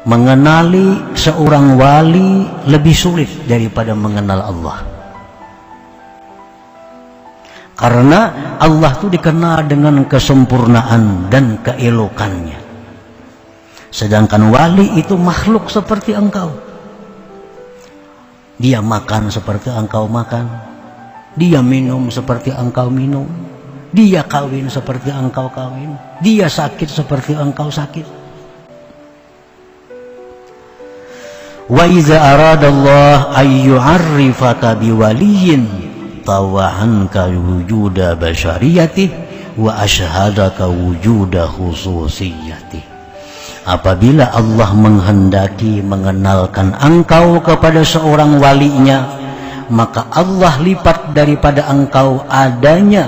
mengenali seorang wali lebih sulit daripada mengenal Allah. Karena Allah itu dikenal dengan kesempurnaan dan keelokannya. Sedangkan wali itu makhluk seperti engkau. Dia makan seperti engkau makan. Dia minum seperti engkau minum. Dia kawin seperti engkau kawin. Dia sakit seperti engkau sakit. Wa iza aradallah ayyu'arrifaka biwaliyin tawa'anka wujuda basyariyatih wa asyhadaka wujuda khususiyatih. Apabila Allah menghendaki mengenalkan engkau kepada seorang walinya, maka Allah lipat daripada engkau adanya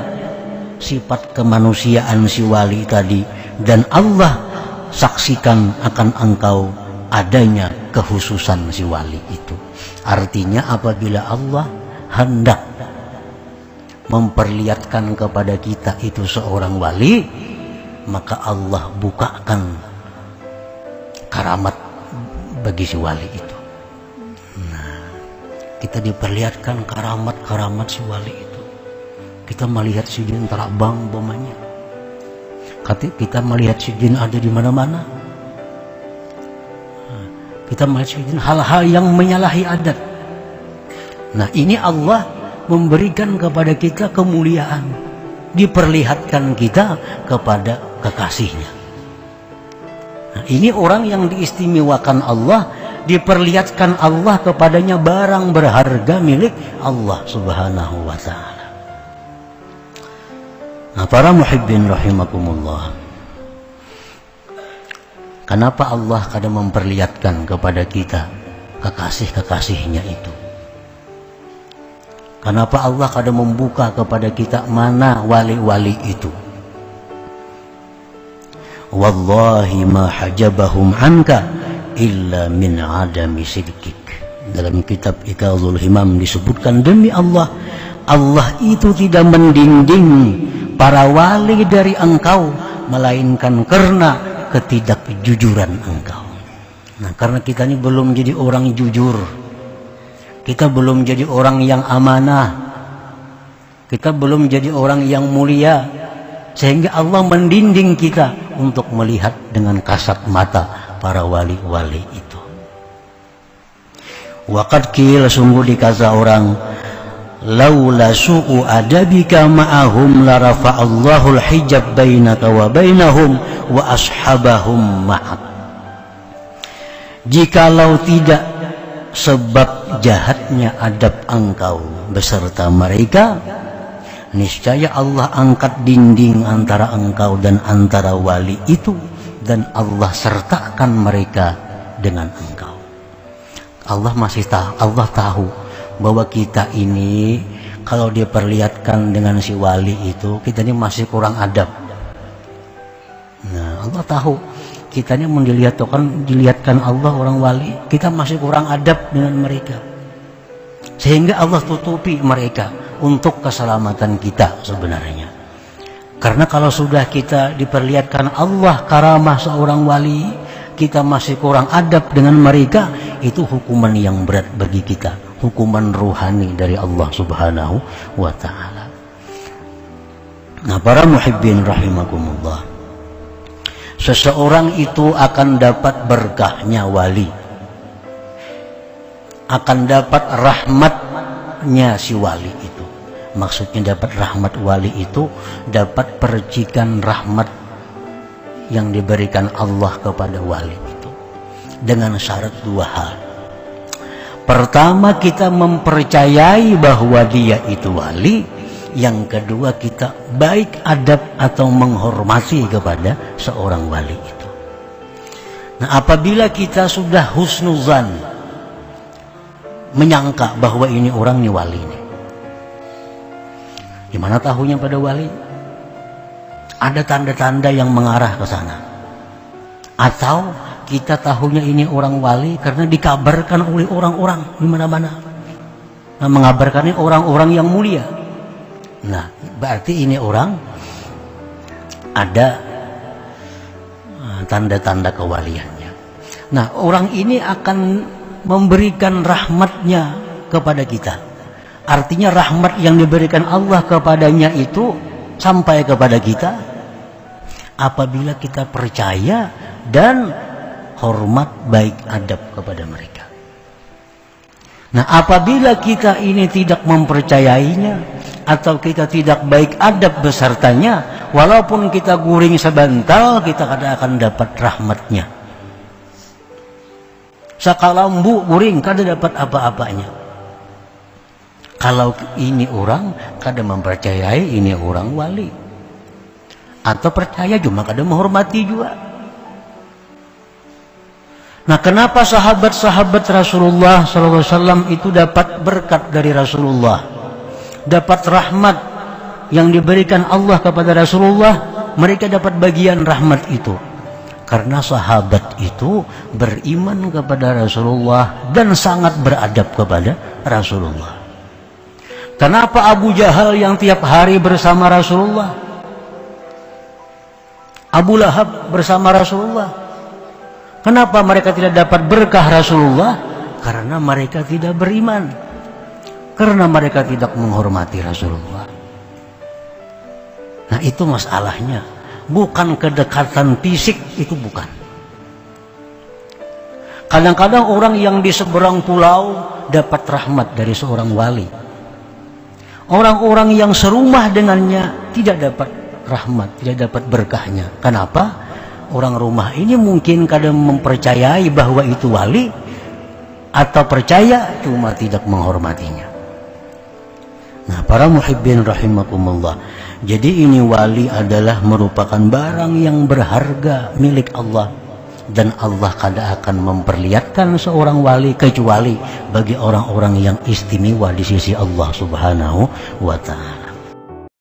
sifat kemanusiaan si wali tadi, dan Allah saksikan akan engkau adanya kekhususan si wali itu. Artinya apabila Allah hendak memperlihatkan kepada kita itu seorang wali, maka Allah bukakan karamat bagi si wali itu. Nah, kita diperlihatkan karamat-karamat si wali itu. Kita melihat si jin terbang bomanya. Kita melihat si jin ada di mana-mana. Kita melihat hal-hal yang menyalahi adat. Nah, ini Allah memberikan kepada kita kemuliaan, diperlihatkan kita kepada kekasihnya. Nah, ini orang yang diistimewakan Allah, diperlihatkan Allah kepadanya barang berharga milik Allah Subhanahu wa ta'ala. Nah, para muhibbin rahimakumullah, kenapa Allah kadang memperlihatkan kepada kita kekasih-kekasihnya itu? Kenapa Allah kadang membuka kepada kita mana wali-wali itu? Wallahi ma hajabahum anka illa min adami sidqik. Dalam kitab Iqazul Himam disebutkan, demi Allah, Allah itu tidak mendinding para wali dari engkau, melainkan karena ketidakjujuran engkau. Nah, karena kita ini belum jadi orang jujur, kita belum jadi orang yang amanah, kita belum jadi orang yang mulia, sehingga Allah mendinding kita untuk melihat dengan kasat mata para wali-wali itu. Waqad qila, sungguh dikata orang, laula su'u adabika ma'ahum la rafa'allahu al-hijab bainaka wa bainahum wa ashabahum ma'ak. Jikalau tidak sebab jahatnya adab engkau beserta mereka, niscaya Allah angkat dinding antara engkau dan antara wali itu, dan Allah sertakan mereka dengan engkau. Allah tahu bahwa kita ini kalau diperlihatkan dengan si wali itu, kita ini masih kurang adab. Nah, Allah tahu kita ini dilihatkan Allah orang wali, kita masih kurang adab dengan mereka, sehingga Allah tutupi mereka untuk keselamatan kita sebenarnya. Karena kalau sudah kita diperlihatkan Allah karamah seorang wali, kita masih kurang adab dengan mereka, itu hukuman yang berat bagi kita, hukuman ruhani dari Allah Subhanahu wa ta'ala. Nah, para muhibbin rahimakumullah, seseorang itu akan dapat berkahnya wali, akan dapat rahmatnya si wali itu. Maksudnya dapat rahmat wali itu, dapat percikan rahmat yang diberikan Allah kepada wali itu, dengan syarat dua hal. Pertama, kita mempercayai bahwa dia itu wali. Yang kedua, kita baik adab atau menghormati kepada seorang wali itu. Nah, apabila kita sudah husnuzan, menyangka bahwa ini orang ini wali ini, gimana tahunya pada wali? Ada tanda-tanda yang mengarah ke sana. Atau kita tahunya ini orang wali karena dikabarkan oleh orang-orang di mana-mana. Nah, mengabarkannya orang-orang yang mulia. Nah, berarti ini orang ada tanda-tanda kewaliannya. Nah, orang ini akan memberikan rahmatnya kepada kita. Artinya rahmat yang diberikan Allah kepadanya itu sampai kepada kita apabila kita percaya dan hormat baik adab kepada mereka. Nah, apabila kita ini tidak mempercayainya atau kita tidak baik adab besertanya, walaupun kita guring sebentar, kita kadang akan dapat rahmatnya. Sakalambu guring kada dapat apa-apanya. Kalau ini orang kada mempercayai ini orang wali, atau percaya cuma kada menghormati juga. Nah, kenapa sahabat-sahabat Rasulullah SAW itu dapat berkat dari Rasulullah, dapat rahmat yang diberikan Allah kepada Rasulullah, mereka dapat bagian rahmat itu karena sahabat itu beriman kepada Rasulullah dan sangat beradab kepada Rasulullah. Kenapa Abu Jahal yang tiap hari bersama Rasulullah, Abu Lahab bersama Rasulullah, kenapa mereka tidak dapat berkah Rasulullah? Karena mereka tidak beriman, karena mereka tidak menghormati Rasulullah. Nah, itu masalahnya, bukan kedekatan fisik, itu bukan. Kadang-kadang orang yang di seberang pulau dapat rahmat dari seorang wali. Orang-orang yang serumah dengannya tidak dapat rahmat, tidak dapat berkahnya. Kenapa? Orang rumah ini mungkin kadang mempercayai bahwa itu wali, atau percaya cuma tidak menghormatinya. Nah, para muhibbin rahimakumullah, jadi ini wali adalah merupakan barang yang berharga milik Allah, dan Allah kada akan memperlihatkan seorang wali kecuali bagi orang-orang yang istimewa di sisi Allah Subhanahu wa ta'ala.